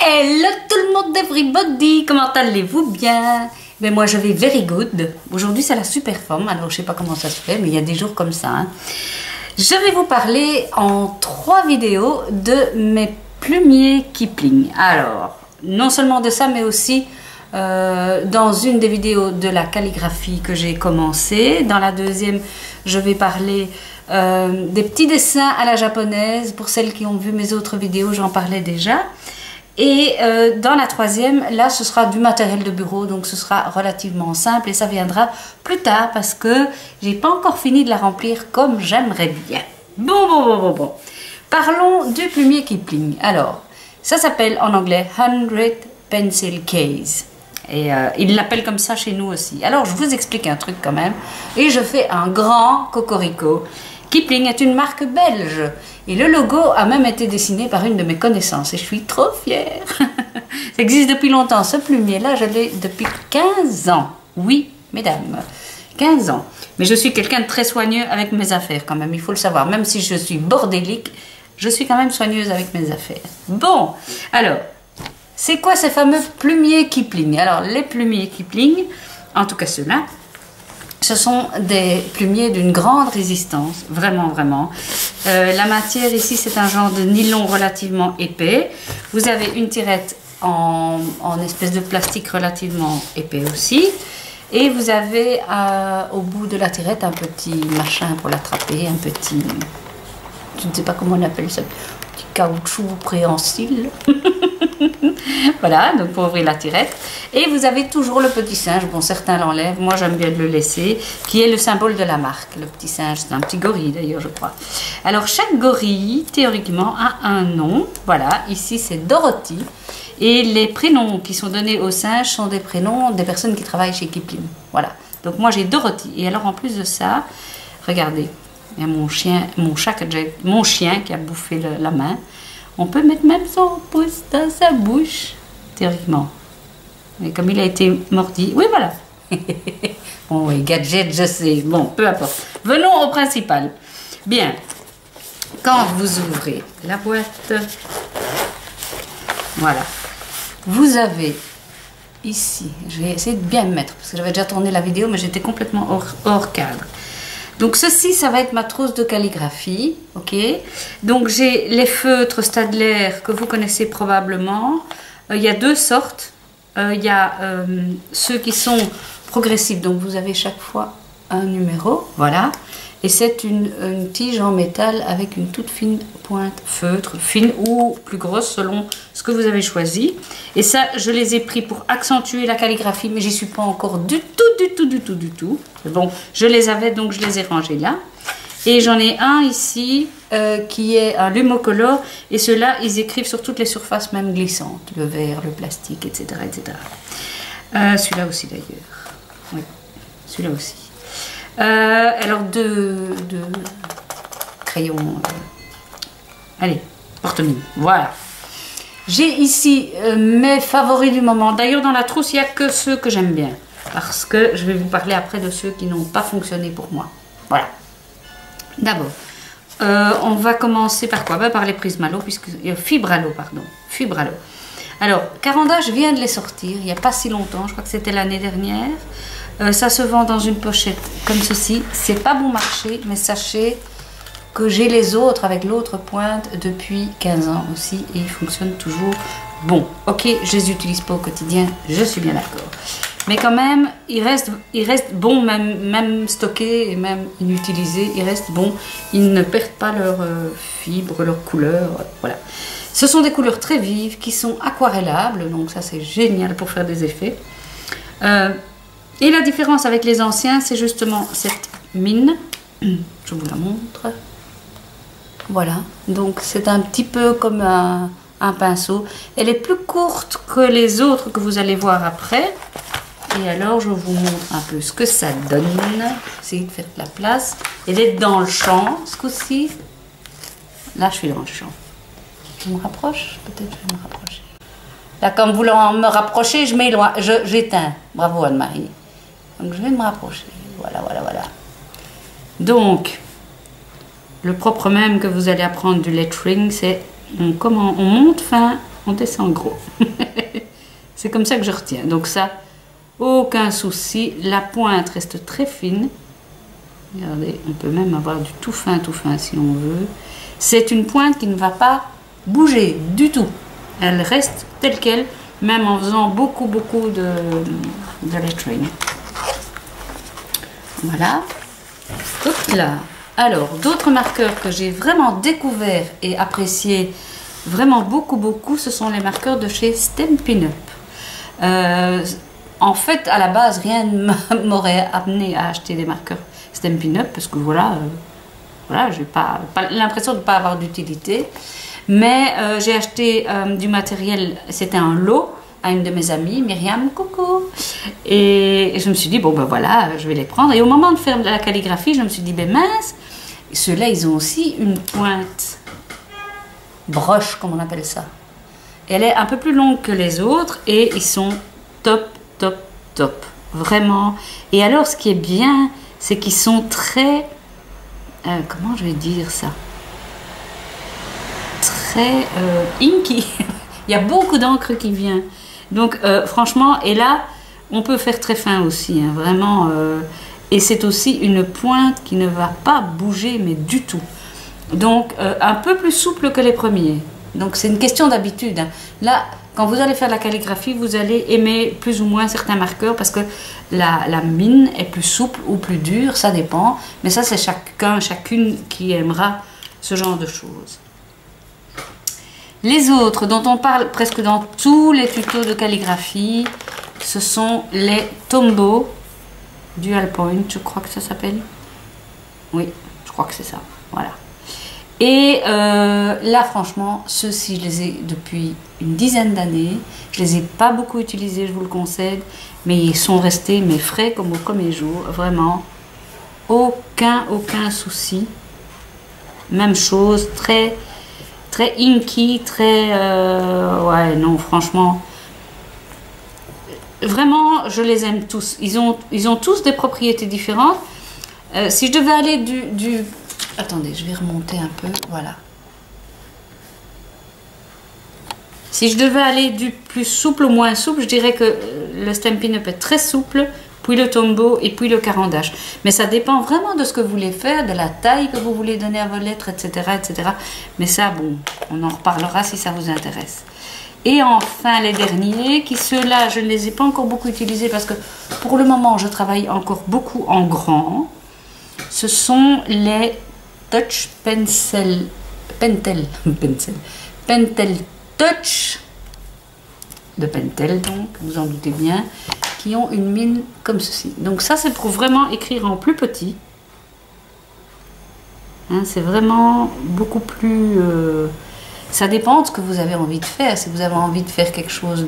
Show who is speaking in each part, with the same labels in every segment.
Speaker 1: Hello tout le monde everybody, comment allez-vous bien? Ben moi je vais very good. Aujourd'hui c'est la super forme, alors je sais pas comment ça se fait, mais il y a des jours comme ça. Hein. Je vais vous parler en 3 vidéos de mes plumiers Kipling. Alors, non seulement de ça, mais aussi dans une des vidéos de la calligraphie que j'ai commencé. Dans la deuxième, je vais parler des petits dessins à la japonaise. Pour celles qui ont vu mes autres vidéos, j'en parlais déjà. Et dans la troisième, là ce sera du matériel de bureau, donc ce sera relativement simple et ça viendra plus tard parce que j'ai pas encore fini de la remplir comme j'aimerais bien. Bon. Parlons du plumier Kipling. Alors, ça s'appelle en anglais 100 Pencil Case. Et il l'appelle comme ça chez nous aussi. Alors, je vous explique un truc quand même. Et je fais un grand cocorico. Kipling est une marque belge. Et le logo a même été dessiné par une de mes connaissances. Et je suis trop fière. Ça existe depuis longtemps. Ce plumier-là, je l'ai depuis 15 ans. Oui, mesdames, 15 ans. Mais je suis quelqu'un de très soigneux avec mes affaires quand même. Il faut le savoir. Même si je suis bordélique, je suis quand même soigneuse avec mes affaires. Bon, alors, c'est quoi ces fameux plumiers Kipling? Alors, les plumiers Kipling, en tout cas ceux-là, ce sont des plumiers d'une grande résistance, vraiment. La matière ici, c'est un genre de nylon relativement épais. Vous avez une tirette en espèce de plastique relativement épais aussi. Et vous avez au bout de la tirette un petit machin pour l'attraper, un petit, je ne sais pas comment on appelle ça, petit caoutchouc préhensile. Voilà, donc pour ouvrir la tirette. Et vous avez toujours le petit singe, bon certains l'enlèvent, moi j'aime bien le laisser, qui est le symbole de la marque. Le petit singe, c'est un petit gorille d'ailleurs je crois. Alors chaque gorille théoriquement a un nom, voilà, ici c'est Dorothy. Et les prénoms qui sont donnés aux singes sont des prénoms des personnes qui travaillent chez Kipling. Voilà, donc moi j'ai Dorothy. Et alors en plus de ça, regardez, il y a mon chien qui a bouffé la main. On peut mettre même son pouce dans sa bouche, théoriquement. Mais comme il a été mordi, oui voilà. Bon oui, gadget, je sais. Bon, peu importe. Venons au principal. Bien, quand vous ouvrez la boîte, voilà. Vous avez ici, je vais essayer de bien me mettre, parce que j'avais déjà tourné la vidéo, mais j'étais complètement hors cadre. Donc ceci, ça va être ma trousse de calligraphie, ok. Donc j'ai les feutres Staedtler que vous connaissez probablement. Il y a 2 sortes. Il y a ceux qui sont progressifs, donc vous avez chaque fois un numéro, voilà. Et c'est une tige en métal avec une toute fine pointe feutre, fine ou plus grosse selon ce que vous avez choisi. Et ça, je les ai pris pour accentuer la calligraphie, mais j'y suis pas encore du tout. Bon, je les avais, donc je les ai rangés là. Et j'en ai un ici qui est un Lumocolor. Et ceux-là, ils écrivent sur toutes les surfaces, même glissantes. Le verre, le plastique, etc. Celui-là aussi d'ailleurs. Oui, celui-là aussi. Alors deux crayons. Allez, porte-mine. Voilà. J'ai ici mes favoris du moment. D'ailleurs, dans la trousse, il n'y a que ceux que j'aime bien. Parce que je vais vous parler après de ceux qui n'ont pas fonctionné pour moi. Voilà. D'abord, on va commencer par quoi? Par les Prismalo, Fibralo, pardon. Fibralo. Alors, Caran d'Ache, je viens de les sortir il n'y a pas si longtemps. Je crois que c'était l'année dernière. Ça se vend dans une pochette comme ceci. C'est pas bon marché, mais sachez que j'ai les autres avec l'autre pointe depuis 15 ans aussi et ils fonctionnent toujours bon. Ok, je les utilise pas au quotidien, je suis bien d'accord. Mais quand même, ils restent bons, même stockés et même inutilisés, ils restent bons. Ils ne perdent pas leur fibre, leur couleur, voilà. Ce sont des couleurs très vives qui sont aquarellables, donc ça c'est génial pour faire des effets. Et la différence avec les anciens, c'est justement cette mine. Je vous la montre. Voilà, donc c'est un petit peu comme un pinceau. Elle est plus courte que les autres que vous allez voir après. Et alors, je vous montre un peu ce que ça donne. Essayez de faire de la place. Et d'être dans le champ, ce coup-ci. Là, je suis dans le champ. Je me rapproche, peut-être je vais me rapprocher. Là, comme voulant me rapprocher, je m'éloigne, j'éteins. Bravo Anne-Marie. Donc, je vais me rapprocher. Voilà. Donc, le propre même que vous allez apprendre du lettering, c'est on monte fin on descend gros. C'est comme ça que je retiens. Donc ça, aucun souci. La pointe reste très fine. Regardez, on peut même avoir du tout fin si on veut. C'est une pointe qui ne va pas bouger du tout. Elle reste telle qu'elle, même en faisant beaucoup de lettering. Voilà. Hop là. Alors, d'autres marqueurs que j'ai vraiment découvert et apprécié vraiment beaucoup, ce sont les marqueurs de chez Stampin' Up. En fait, à la base, rien ne m'aurait amené à acheter des marqueurs Stampin' Up parce que voilà, j'ai pas l'impression de ne pas avoir d'utilité. Mais j'ai acheté du matériel, c'était un lot à une de mes amies, Myriam, coucou. Et je me suis dit, bon ben voilà, je vais les prendre. Et au moment de faire de la calligraphie, je me suis dit, ben mince, ceux-là, ils ont aussi une pointe broche, comme on appelle ça. Elle est un peu plus longue que les autres et ils sont top. Vraiment. Et alors, ce qui est bien, c'est qu'ils sont très... comment je vais dire ça? Très inky. Il y a beaucoup d'encre qui vient. Donc, franchement, et là, on peut faire très fin aussi, hein, vraiment. Et c'est aussi une pointe qui ne va pas bouger, mais du tout. Donc, un peu plus souple que les premiers. Donc, c'est une question d'habitude. Hein. Là, quand vous allez faire la calligraphie, vous allez aimer plus ou moins certains marqueurs parce que la mine est plus souple ou plus dure, ça dépend. Mais ça, c'est chacune qui aimera ce genre de choses. Les autres, dont on parle presque dans tous les tutos de calligraphie, ce sont les Tombow Dual Point, je crois que ça s'appelle. Oui, je crois que c'est ça. Voilà. Et là, franchement, ceux-ci, je les ai depuis une dizaine d'années. Je les ai pas beaucoup utilisés, je vous le concède, mais ils sont restés mais frais comme au premier jour. Vraiment, aucun souci. Même chose, très inky, très... ouais, non, franchement... Vraiment, je les aime tous. Ils ont tous des propriétés différentes. Si je devais aller du... Attendez, je vais remonter un peu, voilà. Si je devais aller du plus souple au moins souple, je dirais que le Stampin' Up est très souple, puis le Tombow et puis le Caran d'Ache. Mais ça dépend vraiment de ce que vous voulez faire, de la taille que vous voulez donner à vos lettres, etc. Mais ça, bon, on en reparlera si ça vous intéresse. Et enfin, les derniers, qui ceux-là, je ne les ai pas encore beaucoup utilisés parce que pour le moment, je travaille encore beaucoup en grand. Ce sont les Touch Pentel Touch de Pentel, donc, vous en doutez bien, qui ont une mine comme ceci. Donc ça, c'est pour vraiment écrire en plus petit. Hein, c'est vraiment beaucoup plus... ça dépend de ce que vous avez envie de faire. Si vous avez envie de faire quelque chose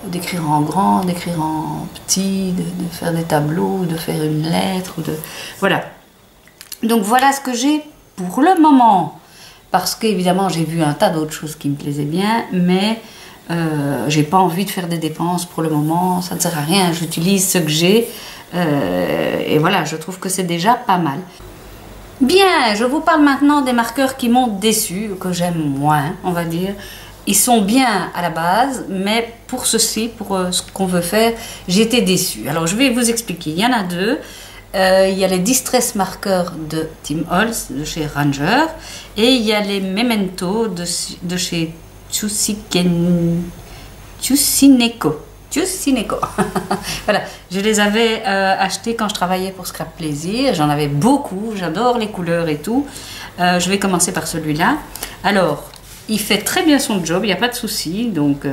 Speaker 1: d'écrire en grand, d'écrire en petit, de faire des tableaux, de faire une lettre, voilà. Donc voilà ce que j'ai pour le moment. Parce qu'évidemment, j'ai vu un tas d'autres choses qui me plaisaient bien, mais j'ai pas envie de faire des dépenses pour le moment. Ça ne sert à rien. J'utilise ce que j'ai. Et voilà, je trouve que c'est déjà pas mal. Bien, je vous parle maintenant des marqueurs qui m'ont déçu, que j'aime moins, on va dire. Ils sont bien à la base, mais pour ceci, pour ce qu'on veut faire, j'ai été déçue. Alors, je vais vous expliquer. Il y en a deux. Il y a les Distress Markers de Tim Holtz, de chez Ranger. Et il y a les Memento de chez Tsusineko. Voilà, je les avais achetés quand je travaillais pour Scrap Plaisir. J'en avais beaucoup, j'adore les couleurs et tout. Je vais commencer par celui-là. Alors, il fait très bien son job, il n'y a pas de souci. Donc,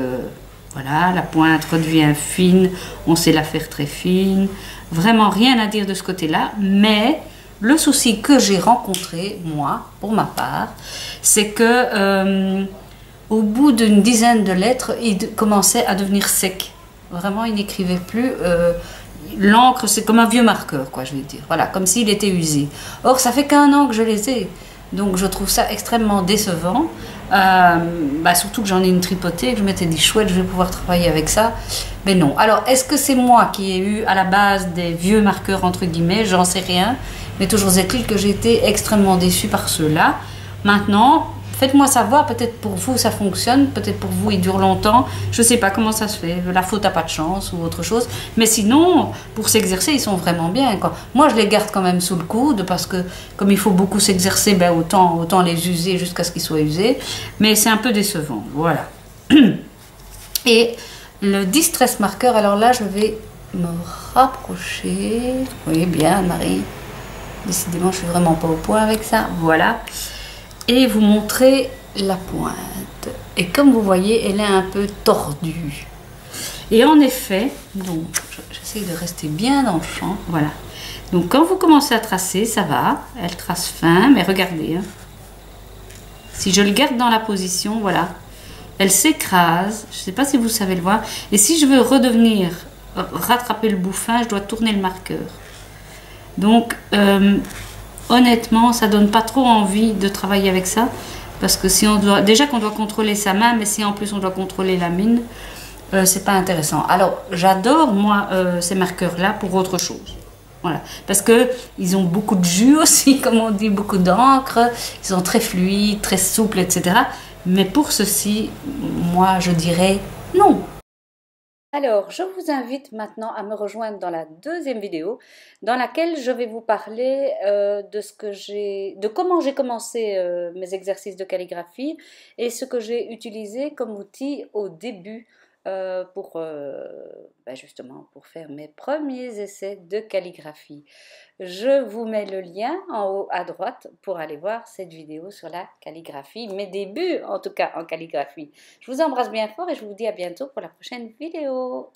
Speaker 1: voilà, la pointe redevient fine, on sait la faire très fine. Vraiment rien à dire de ce côté-là. Mais le souci que j'ai rencontré, moi, pour ma part, c'est que au bout d'une dizaine de lettres, il commençait à devenir sec. Vraiment, il n'écrivait plus. L'encre, c'est comme un vieux marqueur, quoi, je vais dire. Voilà, comme s'il était usé. Or, ça fait qu'1 an que je les ai. Donc, je trouve ça extrêmement décevant. Surtout que j'en ai une tripotée, que je m'étais dit, chouette, je vais pouvoir travailler avec ça. Mais non. Alors, est-ce que c'est moi qui ai eu à la base des vieux marqueurs, entre guillemets? J'en sais rien. Mais toujours est-il que j'ai été extrêmement déçue par ceux-là. Maintenant, Faites-moi savoir, peut-être pour vous ça fonctionne, peut-être pour vous il dure longtemps, je ne sais pas comment ça se fait, la faute a pas de chance ou autre chose, mais sinon, pour s'exercer, ils sont vraiment bien, quoi. Moi je les garde quand même sous le coude, parce que comme il faut beaucoup s'exercer, ben autant les user jusqu'à ce qu'ils soient usés, mais c'est un peu décevant, voilà. Et le distress marker, alors là je vais me rapprocher, oui bien Marie, décidément je suis vraiment pas au point avec ça, voilà. Et vous montrer la pointe. Et comme vous voyez, elle est un peu tordue. Et en effet, donc j'essaie de rester bien dans le champ, voilà. Donc quand vous commencez à tracer, ça va, elle trace fin, mais regardez. Hein. Si je le garde dans la position, voilà, elle s'écrase, je ne sais pas si vous savez le voir. Et si je veux redevenir, rattraper le bout fin, je dois tourner le marqueur. Donc, honnêtement, ça donne pas trop envie de travailler avec ça, parce que si on doit, déjà qu'on doit contrôler sa main, mais si en plus on doit contrôler la mine, c'est pas intéressant. Alors j'adore moi ces marqueurs là pour autre chose, voilà, parce que ils ont beaucoup de jus aussi, comme on dit, beaucoup d'encre, ils sont très fluides, très souples, etc. Mais pour ceci, moi je dirais non. Alors, je vous invite maintenant à me rejoindre dans la deuxième vidéo, dans laquelle je vais vous parler de comment j'ai commencé mes exercices de calligraphie et ce que j'ai utilisé comme outil au début justement pour faire mes premiers essais de calligraphie. Je vous mets le lien en haut à droite pour aller voir cette vidéo sur la calligraphie, mes débuts en tout cas en calligraphie. Je vous embrasse bien fort et je vous dis à bientôt pour la prochaine vidéo.